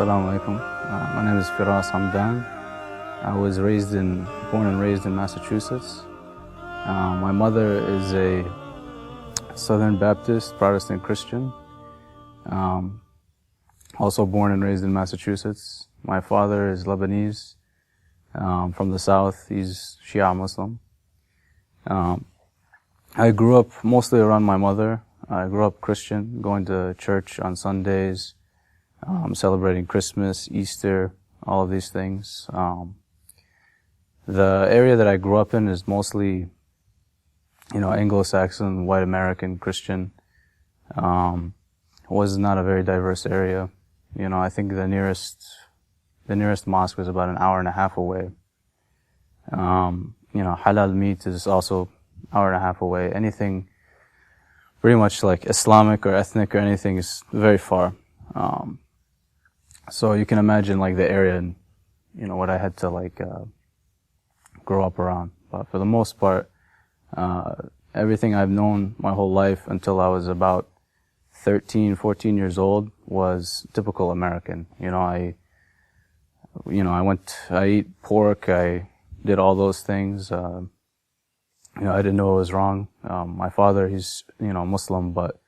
Assalamu alaikum. My name is Firas Hamdan. I was born and raised in Massachusetts. My mother is a Southern Baptist Protestant Christian. Also born and raised in Massachusetts. My father is Lebanese, from the South. He's Shia Muslim. I grew up mostly around my mother. I grew up Christian, going to church on Sundays, celebrating Christmas, Easter, all of these things. The area that I grew up in is mostly, Anglo-Saxon, white American, Christian. Was not a very diverse area. I think the nearest mosque was about an hour and a half away. Halal meat is also an hour and a half away. Anything pretty much like Islamic or ethnic or anything is very far. So you can imagine like the area and, what I had to grow up around. But for the most part, everything I've known my whole life until I was about 13, 14 years old was typical American. I eat pork, I did all those things. I didn't know it was wrong. My father, he's, Muslim, but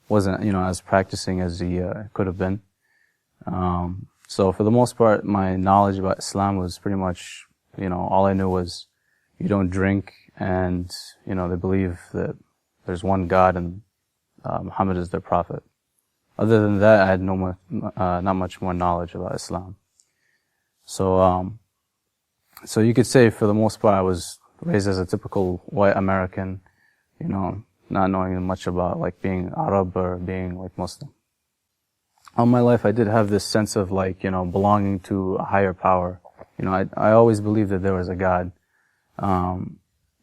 wasn't, as practicing as he could have been. So for the most part, my knowledge about Islam was pretty much, all I knew was you don't drink and, they believe that there's one God and Muhammad is their prophet. Other than that, I had not much more knowledge about Islam. So you could say for the most part I was raised as a typical white American, not knowing much about like being Arab or being like Muslim. All my life I did have this sense of belonging to a higher power. I always believed that there was a God.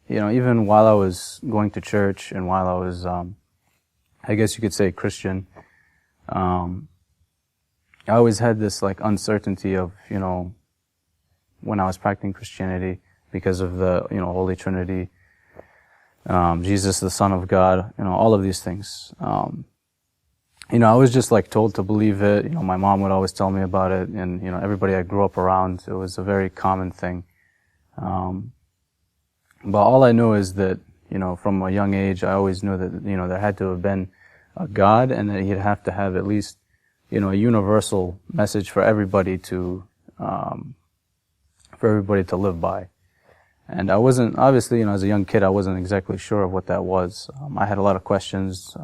Even while I was going to church and while I was, I guess you could say Christian, I always had this uncertainty of, when I was practicing Christianity because of the, Holy Trinity, Jesus, the Son of God, all of these things. I was just told to believe it. My mom would always tell me about it, and, everybody I grew up around, it was a very common thing. But all I knew is that, from a young age, I always knew that, there had to have been a God and that he'd have to have at least, a universal message for everybody to live by. And I wasn't, obviously, as a young kid, I wasn't exactly sure of what that was. I had a lot of questions,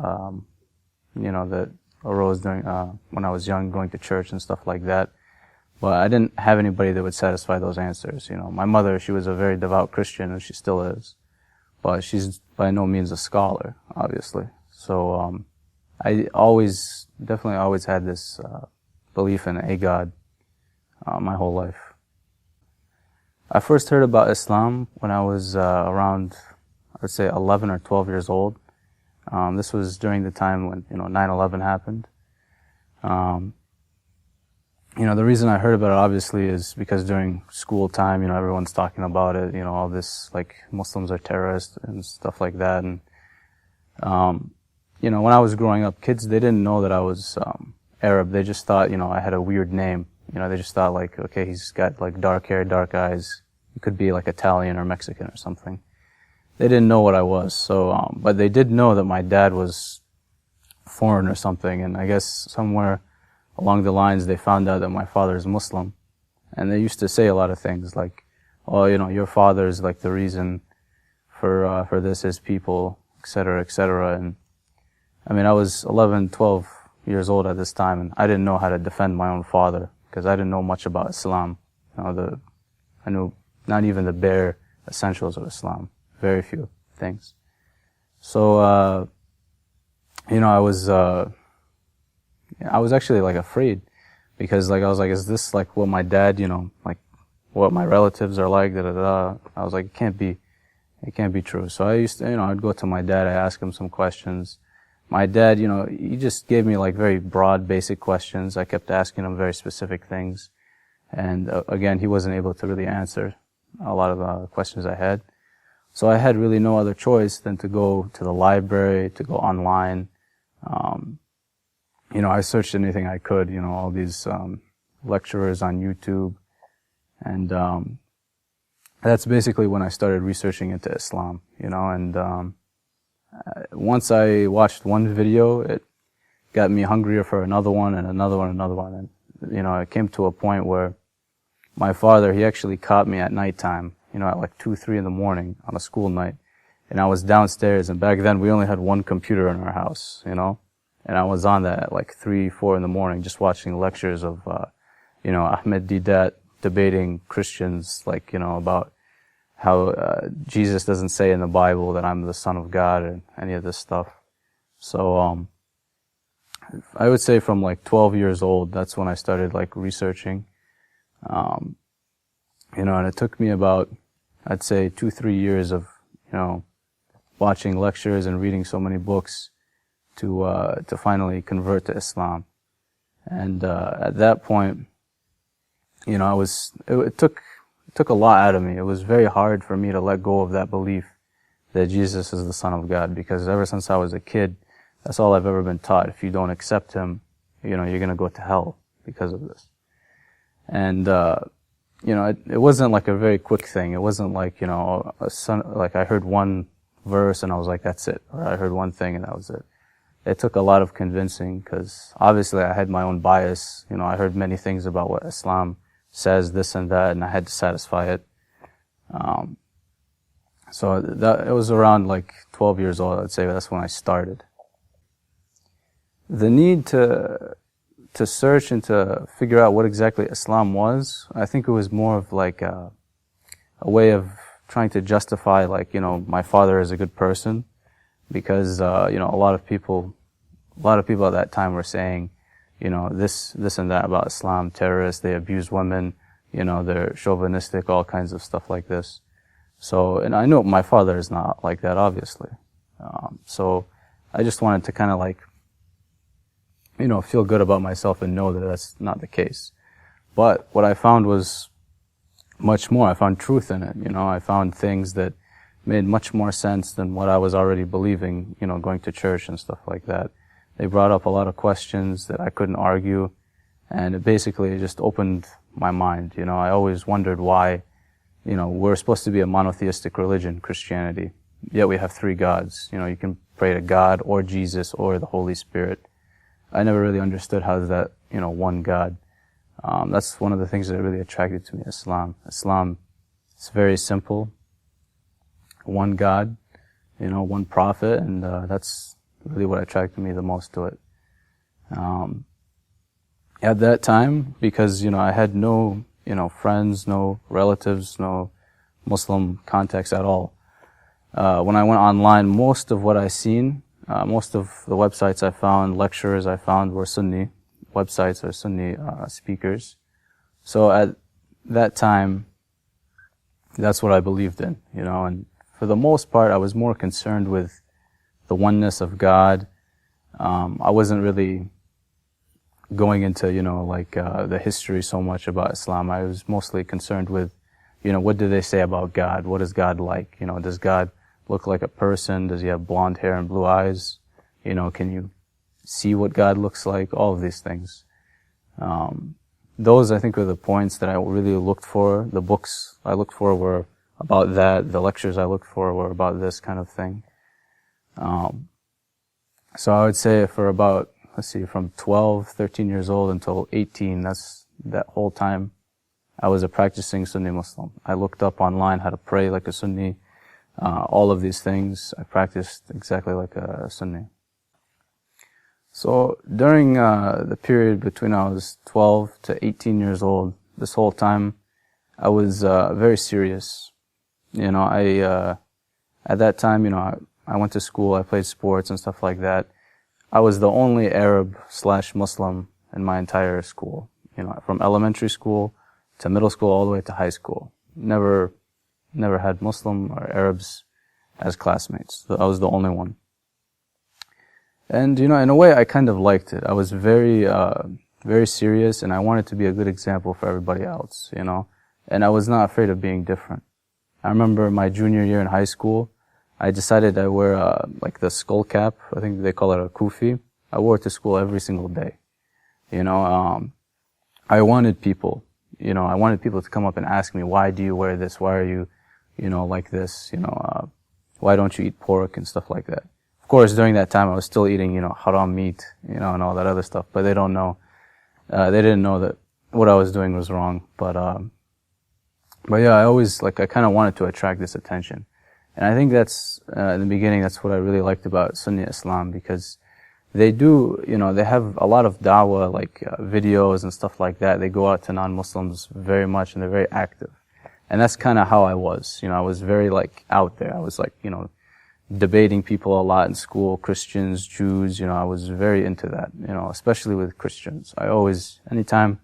that arose during, when I was young, going to church and stuff like that. But I didn't have anybody that would satisfy those answers. My mother, she was a very devout Christian, and she still is. But she's by no means a scholar, obviously. So, I definitely always had this, belief in a God, my whole life. I first heard about Islam when I was, around, I'd say 11 or 12 years old. This was during the time when, 9/11 happened. The reason I heard about it obviously is because during school time, everyone's talking about it, all this, Muslims are terrorists and stuff like that. And, when I was growing up, kids, they didn't know that I was, Arab. They just thought, I had a weird name. They just thought okay, he's got dark hair, dark eyes. He could be Italian or Mexican or something. They didn't know what I was. So, but they did know that my dad was foreign or something. And I guess somewhere along the lines, they found out that my father is Muslim. And they used to say a lot of things oh, your father is the reason for this, his people, et cetera, et cetera. And I mean, I was 11, 12 years old at this time, and I didn't know how to defend my own father because I didn't know much about Islam. I knew not even the bare essentials of Islam. Very few things. So, I was actually afraid because I was is this what my dad, what my relatives are like, da da da. I was it can't be true. So I used to, I'd go to my dad, I ask him some questions. My dad, he just gave me very broad, basic questions. I kept asking him very specific things. And again, he wasn't able to really answer a lot of the questions I had. So I had really no other choice than to go to the library, to go online. I searched anything I could, all these, lecturers on YouTube. And that's basically when I started researching into Islam, you know, and once I watched one video, it got me hungrier for another one and another one and another one. And, you know, it came to a point where my father, he actually caught me at nighttime, you know, at like 2, 3 in the morning on a school night. And I was downstairs, and back then we only had one computer in our house, you know, and I was on that at like 3, 4 in the morning just watching lectures of, you know, Ahmed Didat debating Christians, like, you know, about how Jesus doesn't say in the Bible that I'm the Son of God and any of this stuff. So I would say from like 12 years old, that's when I started like researching. You know, and it took me about, I'd say 2, 3 years of, you know, watching lectures and reading so many books to finally convert to Islam. And at that point, you know, it took a lot out of me. It was very hard for me to let go of that belief that Jesus is the Son of God, because ever since I was a kid, that's all I've ever been taught. If you don't accept him, you know, you're going to go to hell because of this. And you know, it wasn't like a very quick thing. It wasn't like, you know, like I heard one verse and I was like, that's it. Or I heard one thing and that was it. It took a lot of convincing, because obviously I had my own bias. You know, I heard many things about what Islam says, this and that, and I had to satisfy it. So it was around like 12 years old, I'd say. That's when I started. The need to search and to figure out what exactly Islam was, I think it was more of like a way of trying to justify, like, you know, my father is a good person, because you know, a lot of people at that time were saying, you know, this and that about Islam, terrorists, they abuse women, you know, they're chauvinistic, all kinds of stuff like this. So, and I know my father is not like that, obviously. So I just wanted to kind of like, you know, feel good about myself and know that that's not the case. But what I found was much more. I found truth in it, you know. I found things that made much more sense than what I was already believing, you know, going to church and stuff like that. They brought up a lot of questions that I couldn't argue, and it basically just opened my mind, you know. I always wondered why, you know, we're supposed to be a monotheistic religion, Christianity, yet we have 3 gods. You know, you can pray to God or Jesus or the Holy Spirit. I never really understood how is that, you know, one God. That's one of the things that really attracted to me, Islam. Islam, it's very simple. One God, you know, one prophet, and that's really what attracted me the most to it. At that time, because, you know, I had no, you know, friends, no relatives, no Muslim contacts at all. When I went online, most of what I seen, most of the websites I found, lecturers I found, were Sunni websites or Sunni speakers. So at that time, that's what I believed in, you know, and for the most part, I was more concerned with the oneness of God. I wasn't really going into, you know, like the history so much about Islam. I was mostly concerned with, you know, what do they say about God? What is God like? You know, does God look like a person? Does he have blonde hair and blue eyes? You know, can you see what God looks like? All of these things. Those, I think, were the points that I really looked for. The books I looked for were about that. The lectures I looked for were about this kind of thing. So I would say for about, let's see, from 12, 13 years old until 18, that whole time, I was a practicing Sunni Muslim. I looked up online how to pray like a Sunni. All of these things, I practiced exactly like a Sunni. So during the period between I was 12 to 18 years old, this whole time, I was very serious. You know, at that time, you know, I went to school, I played sports and stuff like that. I was the only Arab/Muslim in my entire school. You know, from elementary school to middle school all the way to high school. Never had Muslim or Arabs as classmates. I was the only one. And, you know, in a way, I kind of liked it. I was very serious, and I wanted to be a good example for everybody else, you know. And I was not afraid of being different. I remember my junior year in high school, I decided I wear, like the skull cap. I think they call it a kufi. I wore it to school every single day. You know, I wanted people, I wanted people to come up and ask me, why do you wear this? Why are you, like this? Why don't you eat pork and stuff like that? Of course, during that time, I was still eating, haram meat, and all that other stuff, but they don't know, they didn't know that what I was doing was wrong. But yeah, I kind of wanted to attract this attention. And I think that's, in the beginning, that's what I really liked about Sunni Islam, because they do, they have a lot of da'wah, videos and stuff like that. They go out to non-Muslims very much, and they're very active. And that's kind of how I was. I was very, out there. I was, debating people a lot in school, Christians, Jews, I was very into that, especially with Christians. I always, anytime,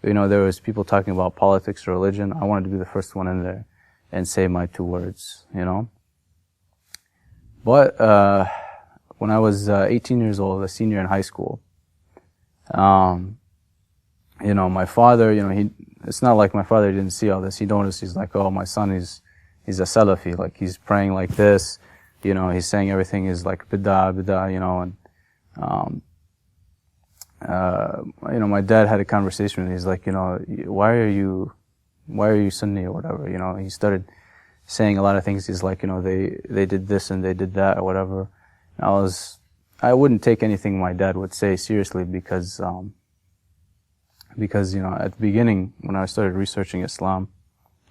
there was people talking about politics or religion, I wanted to be the first one in there and say my 2 words, But, when I was 18 years old, a senior in high school, my father, it's not like my father didn't see all this. He noticed, he's like, oh, my son, he's a Salafi, he's praying like this, he's saying everything is bid'ah, and, my dad had a conversation with me. He's like, why are you Sunni or whatever, he started saying a lot of things. He's like, they did this and they did that or whatever. I wouldn't take anything my dad would say seriously because, at the beginning, when I started researching Islam,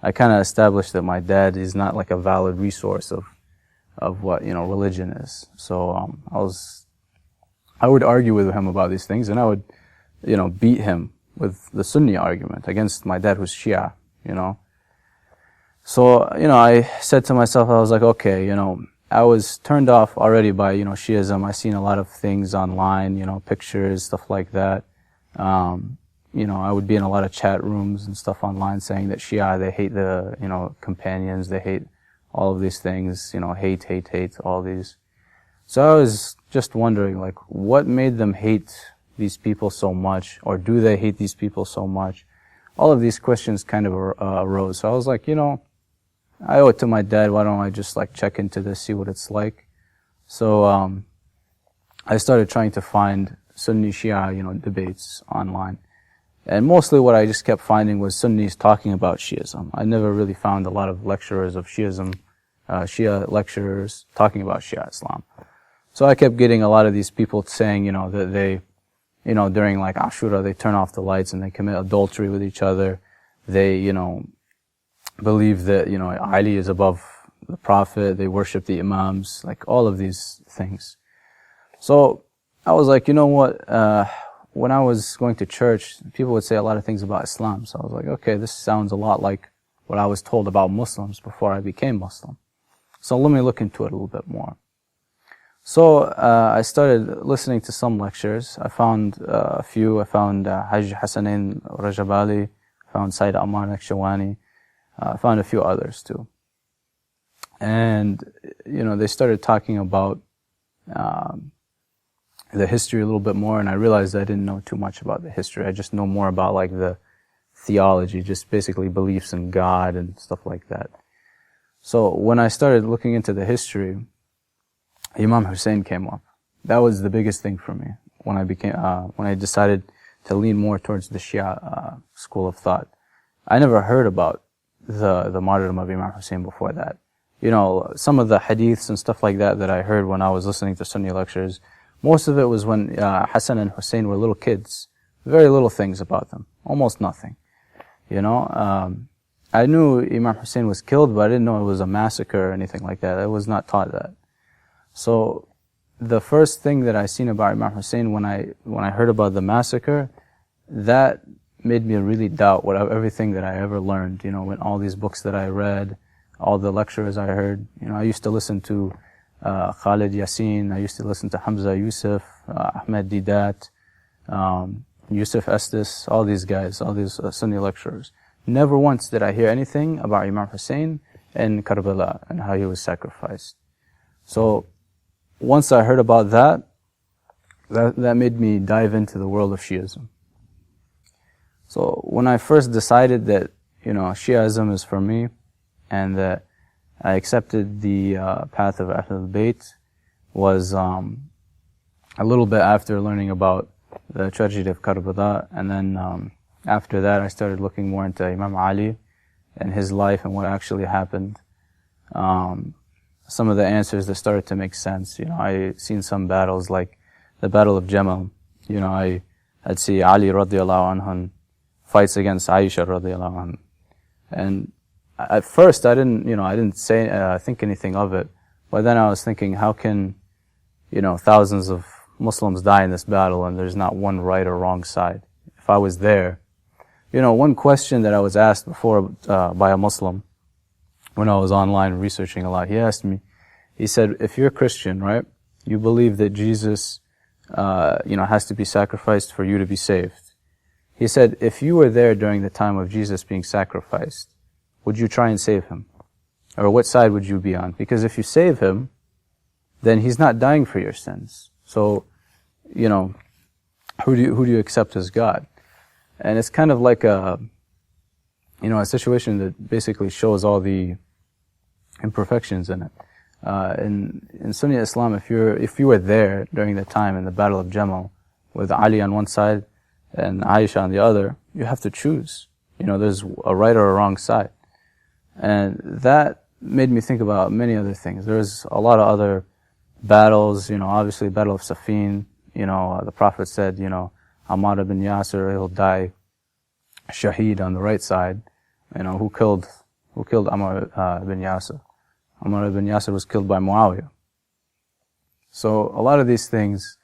I kind of established that my dad is not a valid resource of what, religion is. So, I would argue with him about these things, and I would, beat him with the Sunni argument against my dad who's Shia, So, I said to myself, I was like, okay, I was turned off already by, Shiism. I seen a lot of things online, pictures, stuff like that. I would be in a lot of chat rooms and stuff online saying that Shia, they hate the, companions, they hate all of these things, hate, all these. So I was just wondering, what made them hate these people so much, or do they hate these people so much? All of these questions kind of arose. So I was like, I owe it to my dad. Why don't I just check into this, see what it's like? So, I started trying to find Sunni Shia, debates online. And mostly what I just kept finding was Sunnis talking about Shiism. I never really found a lot of lecturers of Shiism, Shia lecturers talking about Shia Islam. So I kept getting a lot of these people saying, that they, during Ashura, they turn off the lights and they commit adultery with each other. They, believe that, Ali is above the Prophet, they worship the Imams, all of these things. So I was like, what, when I was going to church, people would say a lot of things about Islam. So I was like, okay, this sounds a lot like what I was told about Muslims before I became Muslim. So let me look into it a little bit more. So I started listening to some lectures. I found a few. I found Hajj Hassanain Rajabali, found Sayyid Ammar Nakshawani. I found a few others too. And, they started talking about the history a little bit more, and I realized I didn't know too much about the history. I just know more about the theology, just basically beliefs in God and stuff like that. So when I started looking into the history, Imam Hussein came up. That was the biggest thing for me when I decided to lean more towards the Shia school of thought. I never heard about the martyrdom of Imam Hussein before that. Some of the hadiths and stuff like that I heard when I was listening to Sunni lectures, most of it was when Hassan and Hussein were little kids. Very little things about them. Almost nothing. I knew Imam Hussein was killed, but I didn't know it was a massacre or anything like that. I was not taught that. So the first thing that I seen about Imam Hussein when I heard about the massacre, that made me really doubt everything that I ever learned, when all these books that I read, all the lectures I heard. I used to listen to Khalid Yassin, I used to listen to Hamza Yusuf, Ahmed Didat, Yusuf Estes, all these guys, all these Sunni lecturers. Never once did I hear anything about Imam Hussein and Karbala and how he was sacrificed. So once I heard about that made me dive into the world of Shiism. So when I first decided that, Shiaism is for me, and that I accepted the path of Ahlulbayt, was a little bit after learning about the tragedy of Karbala, and then after that, I started looking more into Imam Ali and his life and what actually happened. Some of the answers that started to make sense. I seen some battles like the Battle of Jamal. I'd see Ali radiallahu anhu fights against Aisha radiallahu anha. And at first I didn't think anything of it. But then I was thinking, how can, thousands of Muslims die in this battle and there's not one right or wrong side? If I was there, one question that I was asked before by a Muslim when I was online researching a lot, he asked me, he said, if you're a Christian, right, you believe that Jesus, has to be sacrificed for you to be saved. He said, if you were there during the time of Jesus being sacrificed, would you try and save him? Or what side would you be on? Because if you save him, then he's not dying for your sins. So, who do you accept as God? And it's kind of like a situation that basically shows all the imperfections in it. In Sunni Islam, if you were there during the time in the Battle of Jamal, with Ali on one side and Aisha on the other, you have to choose. There's a right or a wrong side. And that made me think about many other things. There's a lot of other battles, obviously Battle of Safin, the Prophet said, Ammar ibn Yasir, he'll die shaheed on the right side. Who killed Ammar ibn Yasir? Ammar ibn Yasir was killed by Muawiyah. So a lot of these things,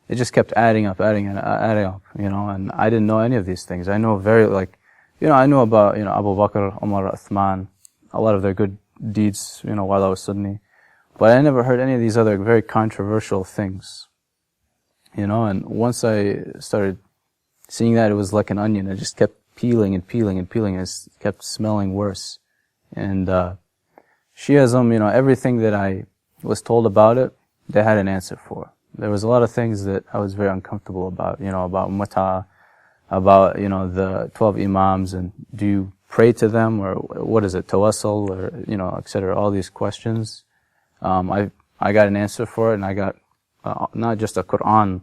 it just kept adding up, and I didn't know any of these things. I know I know about, Abu Bakr, Umar, Uthman, a lot of their good deeds, while I was Sunni. But I never heard any of these other very controversial things. And once I started seeing that, it was like an onion. It just kept peeling and peeling and peeling, and it kept smelling worse. And Shiism, everything that I was told about it, they had an answer for. There was a lot of things that I was very uncomfortable about, about Mut'a, about, the 12 Imams, and do you pray to them, or what is it, Tawassul, or, etc., all these questions. I got an answer for it, and I got not just a Quran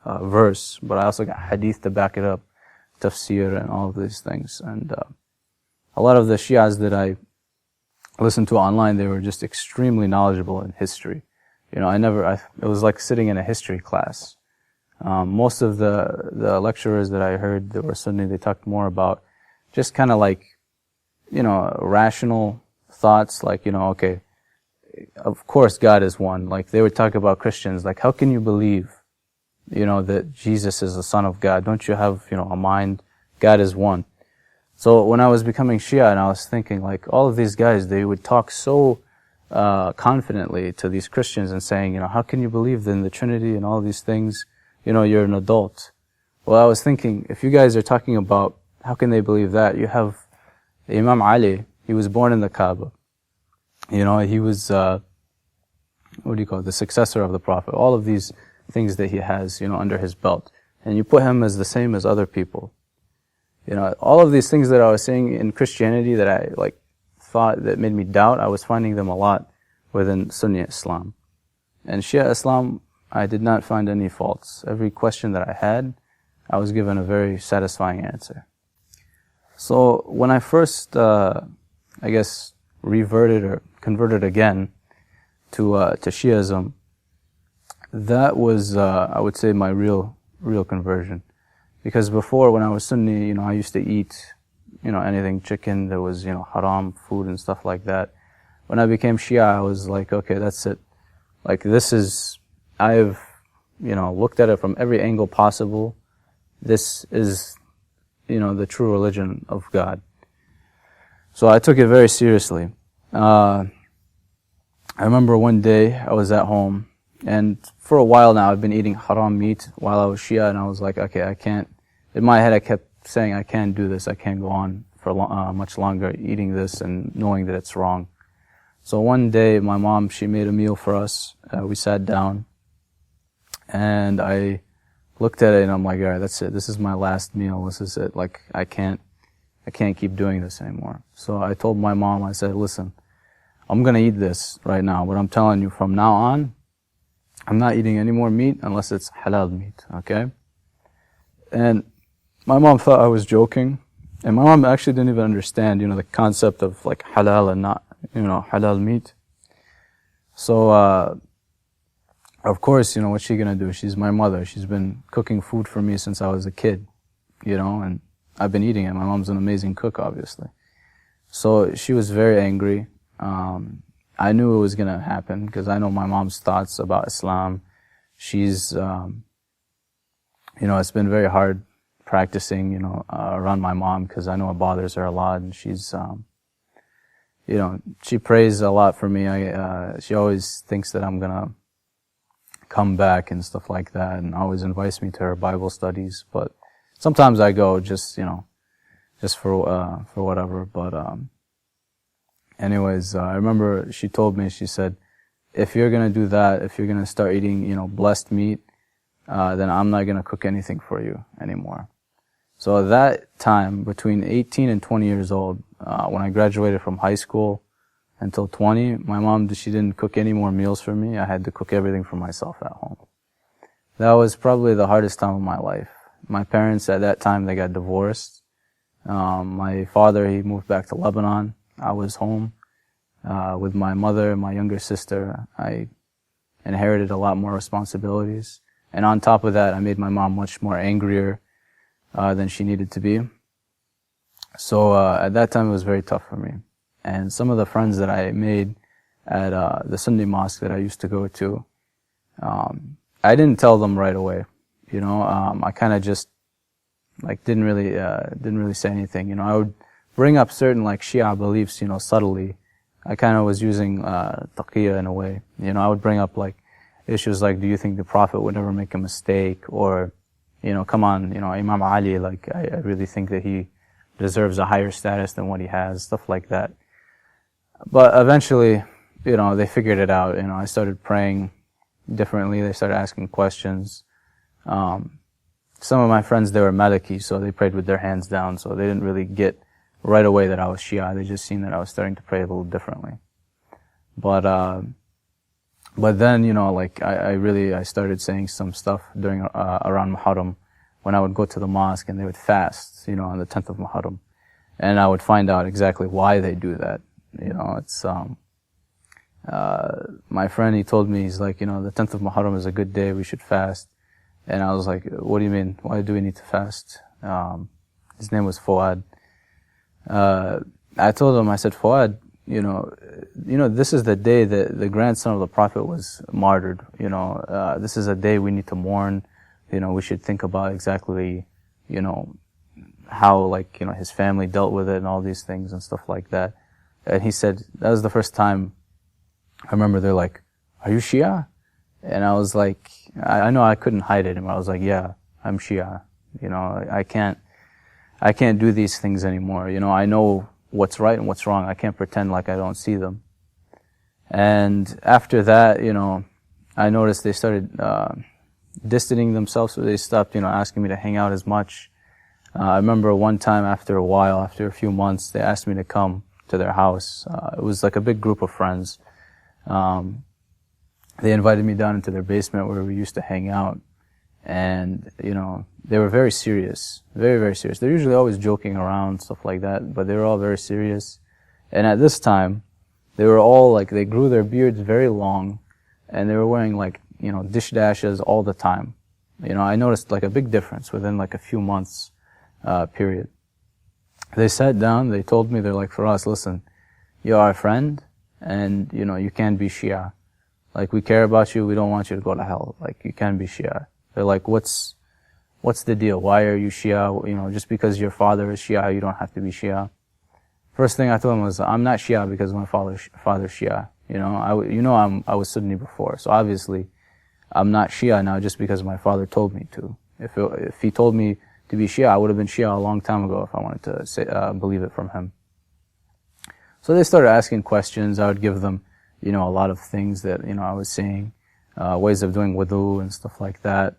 verse, but I also got hadith to back it up, tafsir, and all of these things. And a lot of the Shias that I listened to online, they were just extremely knowledgeable in history. It was like sitting in a history class. Most of the lecturers that I heard that were Sunni, they talked more about just kind of like, rational thoughts, like, okay, of course God is one. Like, they would talk about Christians, like, how can you believe, that Jesus is the Son of God? Don't you have, a mind? God is one. So when I was becoming Shia, and I was thinking, like, all of these guys, they would talk so confidently to these Christians and saying, how can you believe in the Trinity and all these things? You're an adult. Well, I was thinking, if you guys are talking about how can they believe that, you have Imam Ali. He was born in the Kaaba. He was, the successor of the Prophet. All of these things that he has, under his belt. And you put him as the same as other people. All of these things that I was seeing in Christianity that I, thought that made me doubt, I was finding them a lot within Sunni Islam. And Shia Islam, I did not find any faults. Every question that I had, I was given a very satisfying answer. So when I first, reverted or converted again to Shiism, that was, I would say, my real conversion. Because before, when I was Sunni, I used to eat, anything chicken, there was, haram food and stuff like that. When I became Shia, I was like, okay, that's it. Like, I've, looked at it from every angle possible. This is, the true religion of God. So I took it very seriously. I remember one day I was at home, and for a while now I've been eating haram meat while I was Shia, and I was like, okay, I can't. In my head I kept saying, I can't do this. I can't go on for much longer eating this and knowing that it's wrong. So one day my mom, she made a meal for us. We sat down, and I looked at it, and I'm like, all right, that's it. This is my last meal. This is it. Like, I can't keep doing this anymore. So I told my mom, I said, listen, I'm going to eat this right now, but I'm telling you, from now on, I'm not eating any more meat unless it's halal meat, okay? And my mom thought I was joking, and my mom actually didn't even understand, the concept of like halal and not, halal meat. So, of course, what's she gonna do? She's my mother. She's been cooking food for me since I was a kid, and I've been eating it. My mom's an amazing cook, obviously. So she was very angry. I knew it was gonna happen because I know my mom's thoughts about Islam. She's, it's been very hard practicing, around my mom because I know it bothers her a lot, and she's, she prays a lot for me. She always thinks that I'm gonna come back and stuff like that, and always invites me to her Bible studies. But sometimes I go just for whatever. But anyways, I remember she told me, she said, if you're gonna do that, if you're gonna start eating, blessed meat, then I'm not gonna cook anything for you anymore. So at that time, between 18 and 20 years old, when I graduated from high school until 20, my mom, she didn't cook any more meals for me. I had to cook everything for myself at home. That was probably the hardest time of my life. My parents at that time, they got divorced. My father, he moved back to Lebanon. I was home with my mother and my younger sister. I inherited a lot more responsibilities. And on top of that, I made my mom much more angrier than she needed to be. So at that time, it was very tough for me. And some of the friends that I made at the Sunday mosque that I used to go to, I didn't tell them right away. I kind of just didn't really say anything. I would bring up certain Shia beliefs, subtly. I kind of was using taqiyya in a way. I would bring up issues like, do you think the Prophet would never make a mistake? Or, come on, Imam Ali, I really think that he deserves a higher status than what he has, stuff like that. But eventually, they figured it out. I started praying differently. They started asking questions. Some of my friends, they were Maliki, so they prayed with their hands down, so they didn't really get right away that I was Shia. They just seen that I was starting to pray a little differently. But then, I started saying some stuff during, around Muharram, when I would go to the mosque and they would fast, on the 10th of Muharram. And I would find out exactly why they do that. It's, my friend, he told me, he's like, the 10th of Muharram is a good day, we should fast. And I was like, what do you mean? Why do we need to fast? His name was Fuad. I told him, I said, Fuad, this is the day that the grandson of the Prophet was martyred. This is a day we need to mourn. We should think about exactly, how, his family dealt with it and all these things and stuff like that. And he said, that was the first time I remember they're like, are you Shia? And I was like, I know I couldn't hide it. And I was like, yeah, I'm Shia. I can't do these things anymore. I know what's right and what's wrong. I can't pretend like I don't see them. And after that, I noticed they started distancing themselves, so they stopped, asking me to hang out as much. I remember one time after a few months, they asked me to come to their house. It was like a big group of friends. They invited me down into their basement where we used to hang out. And, they were very serious, very, very serious. They're usually always joking around, stuff like that, but they were all very serious. And at this time, they were all they grew their beards very long, and they were wearing dish dashes all the time. I noticed a big difference within a few months, period. They sat down, they told me, they're like, Firas, listen, you're our friend, and, you can't be Shia. We care about you, we don't want you to go to hell. You can't be Shia. They're like, what's the deal? Why are you Shia? Just because your father is Shia, you don't have to be Shia. First thing I told him was, I'm not Shia because my father's Shia. I was Sunni before, so obviously I'm not Shia now just because my father told me to. If he told me to be Shia, I would have been Shia a long time ago if I wanted to believe it from him. So they started asking questions. I would give them, a lot of things that, I was seeing, ways of doing wudu and stuff like that.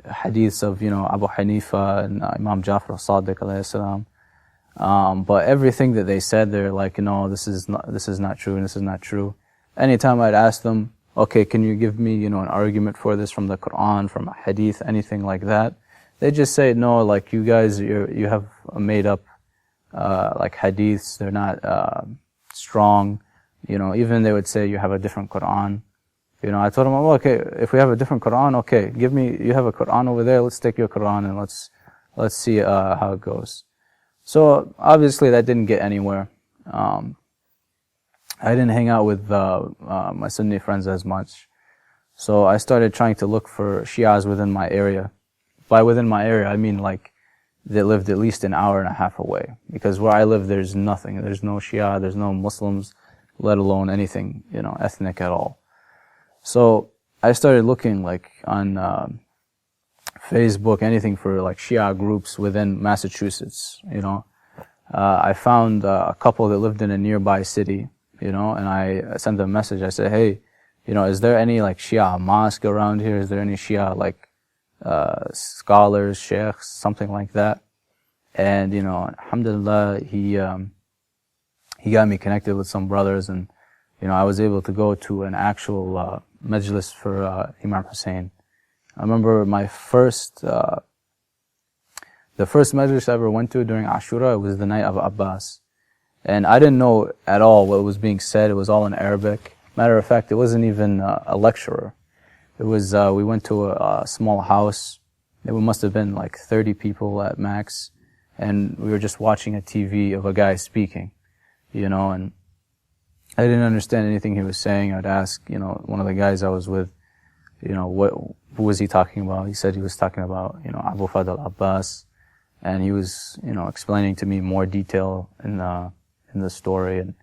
Hadiths of, Abu Hanifa and Imam Jafar as-Sadiq alayhi salam. But everything that they said, they're like, no, this is not true, and this is not true. Anytime I'd ask them, okay, can you give me, an argument for this from the Quran, from a hadith, anything like that, they just say, no, like you guys, you have made up, like hadiths, they're not, strong. You know, even they would say you have a different Quran. You know, I told them, well, okay, if we have a different Quran, okay, you have a Quran over there, let's take your Quran and let's see, how it goes. So, obviously that didn't get anywhere. I didn't hang out with, my Sunni friends as much. So I started trying to look for Shias within my area. By within my area, I mean like, they lived at least an hour and a half away. Because where I live, there's nothing. There's no Shia, there's no Muslims, let alone anything, you know, ethnic at all. So I started looking like on Facebook, anything for like Shia groups within Massachusetts, you know. I found a couple that lived in a nearby city, you know, and I sent them a message. I said, hey, you know, is there any like Shia mosque around here? Is there any Shia like scholars, sheikhs, something like that? And, you know, alhamdulillah, he got me connected with some brothers, and, you know, I was able to go to an actual majlis for Imam Hussein. I remember my the first majlis I ever went to during Ashura, it was the night of Abbas. And I didn't know at all what was being said. It was all in Arabic. Matter of fact, it wasn't even a lecturer. It was, we went to a small house. There must have been like 30 people at max. And we were just watching a TV of a guy speaking, you know, and I didn't understand anything he was saying. I'd ask, you know, one of the guys I was with, you know, who was he talking about? He said he was talking about, you know, Abu Fadl Abbas. And he was, you know, explaining to me more detail in the story. And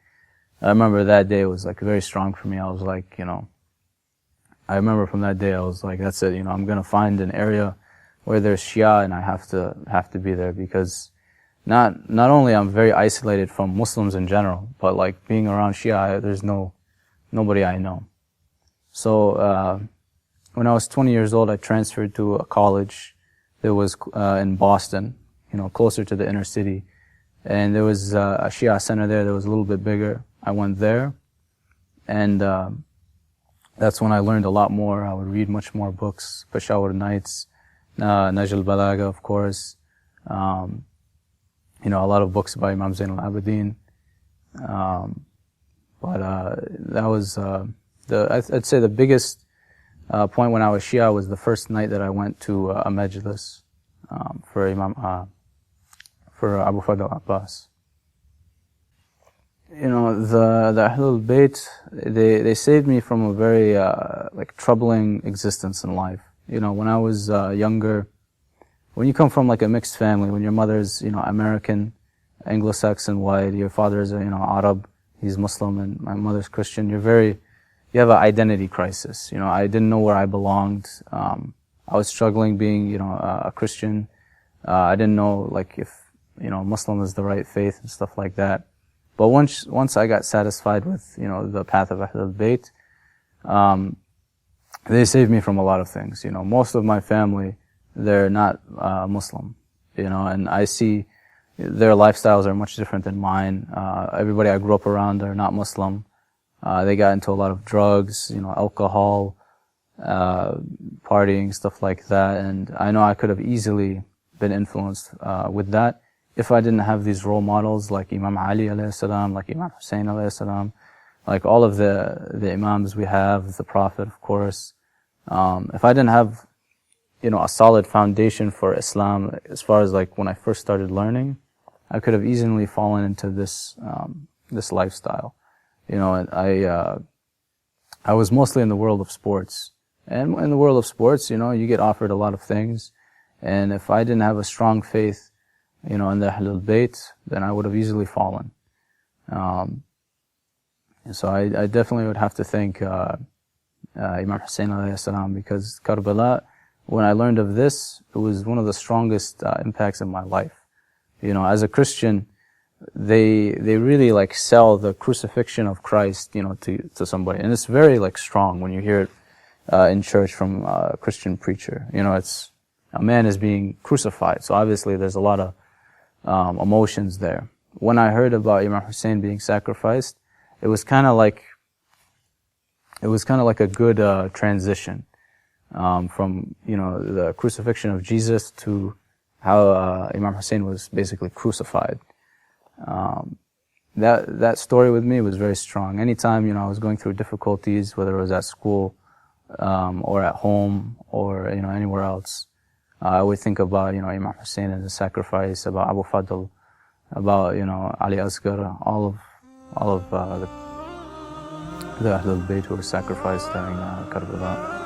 I remember that day was like very strong for me. I was like, you know, I remember from that day I was like, that's it, you know, I'm gonna find an area where there's Shia, and I have to be there, because not only I'm very isolated from Muslims in general, but like being around Shia, there's nobody I know. So when I was 20 years old, I transferred to a college that was in Boston, you know, closer to the inner city. And there was a Shia center there that was a little bit bigger. I went there, and that's when I learned a lot more. I would read much more books, Peshawar Nights, Najl Balaga, of course. You know, a lot of books by Imam Zain al-Abidin. But that was I'd say the biggest point when I was Shia was the first night that I went to a majlis for Abu Fadl Abbas. You know, the Ahlulbayt, they saved me from a very like troubling existence in life. You know, when I was younger, when you come from like a mixed family, when your mother's, you know, American, Anglo-Saxon white, your father is, you know, Arab, he's Muslim, and my mother's Christian, you have an identity crisis. You know, I didn't know where I belonged. I was struggling being, you know, a Christian. I didn't know like if, you know, Muslim is the right faith and stuff like that. But once I got satisfied with, you know, the path of Ahlul Bayt, they saved me from a lot of things. You know, most of my family, they're not Muslim, you know, and I see their lifestyles are much different than mine. Everybody I grew up around are not Muslim. They got into a lot of drugs, you know, alcohol, partying, stuff like that. And I know I could have easily been influenced with that if I didn't have these role models like Imam Ali alayhi salam, like Imam Hussein alayhi salam, like all of the Imams we have, the Prophet, of course. If I didn't have, you know, a solid foundation for Islam, as far as like when I first started learning, I could have easily fallen into this lifestyle. You know, I was mostly in the world of sports. And in the world of sports, you know, you get offered a lot of things. And if I didn't have a strong faith, you know, in the Ahlul Bayt, then I would have easily fallen. So I definitely would have to thank Imam Hussein alayhi salam, because Karbala, when I learned of this, it was one of the strongest impacts in my life. You know, as a Christian, they really like sell the crucifixion of Christ, you know, to somebody. And it's very like strong when you hear it in church from a Christian preacher. You know, it's a man is being crucified. So obviously there's a lot of emotions there. When I heard about Imam Hussein being sacrificed, it was kind of like a good transition. from, the crucifixion of Jesus to how Imam Hussein was basically crucified. That story with me was very strong. Anytime, I was going through difficulties, whether it was at school, or at home, or, anywhere else, I would think about, Imam Hussein and his sacrifice, about Abu Fadl, about, Ali Asghar, all of the Ahlulbayt who were sacrificed during Karbala.